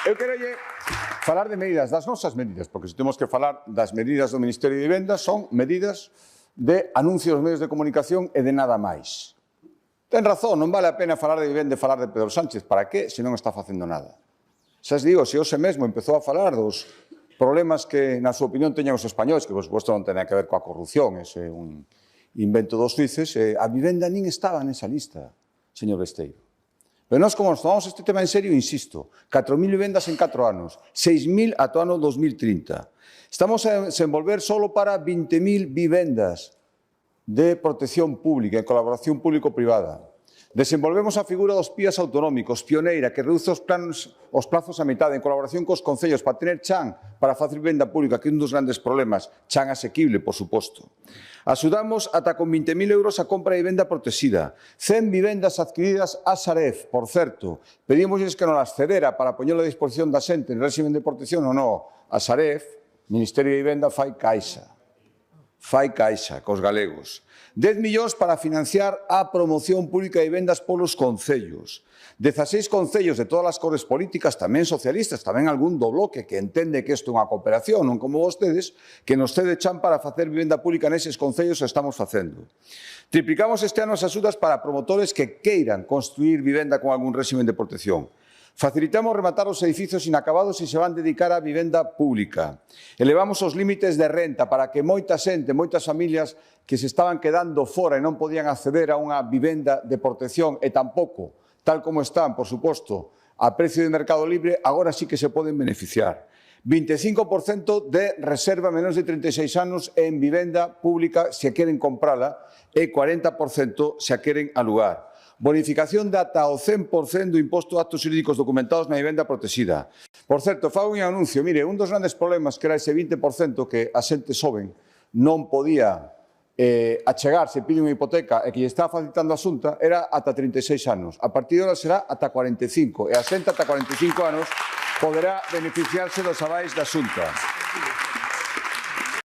Eu quero falar de medidas, das nosas medidas, porque se temos que falar das medidas do Ministerio de Vivenda, son medidas de anuncios nos medios de comunicación e de nada máis. Ten razón, non vale a pena falar de vivenda e falar de Pedro Sánchez. Para que, se non está facendo nada? Xa os digo, se hoxe mesmo empezou a falar dos problemas que, na súa opinión, teñan os españoles, que, por suposto, non ten que ver coa corrupción, ese é un invento dos suíces, a vivenda nin estaba nesa lista, señor Besteiro. Pero nós, como nos tomamos este tema en serio, insisto, 4.000 vivendas en 4 anos, 6.000 ata o ano 2030. Estamos a desenvolver solo para 20.000 vivendas de protección pública, en colaboración público-privada. Desenvolvemos a figura dos PIAs autonómicos, pioneira, que reduce os plazos a metade, en colaboración cos concellos, para tener chan para facer vivenda pública, que é un dos grandes problemas, chan asequible, por suposto. Axudamos ata con 20.000 euros a compra de vivenda protegida, 100 vivendas adquiridas a Sareb, por certo. Pedimosles que non as cedera para poñelo a disposición da xente en régimen de protección ou non. A Sareb, Ministerio de Vivenda, fai caixa cos galegos. 10 millóns para financiar a promoción pública de vivendas polos concellos. 16 concellos de todas as cores políticas, tamén socialistas, tamén algún do bloque que entende que isto é unha cooperación, non como vostedes, que nos cede chan para facer vivenda pública neses concellos que estamos facendo. Triplicamos este ano as axudas para promotores que queiran construir vivenda con algún régimen de protección. Facilitamos rematar os edificios inacabados e se van dedicar á vivenda pública. Elevamos os límites de renta para que moita xente, moitas familias que se estaban quedando fora e non podían acceder a unha vivenda de protección e tampouco, tal como están, por suposto, a precio de mercado libre, agora sí que se poden beneficiar. 25% de reserva menores de 36 anos en vivenda pública se queren comprala e 40% se a queren alugar. Bonificación de ata o 100% do imposto de actos xurídicos documentados na vivenda protegida. Por certo, fago un anuncio. Mire, un dos grandes problemas que era ese 20% que a xente xoven non podía achegarse, pide unha hipoteca e que lle estaba facilitando a Xunta, era ata 36 anos. A partir de ahora será ata 45. E a xente ata 45 anos poderá beneficiarse dos avais da Xunta.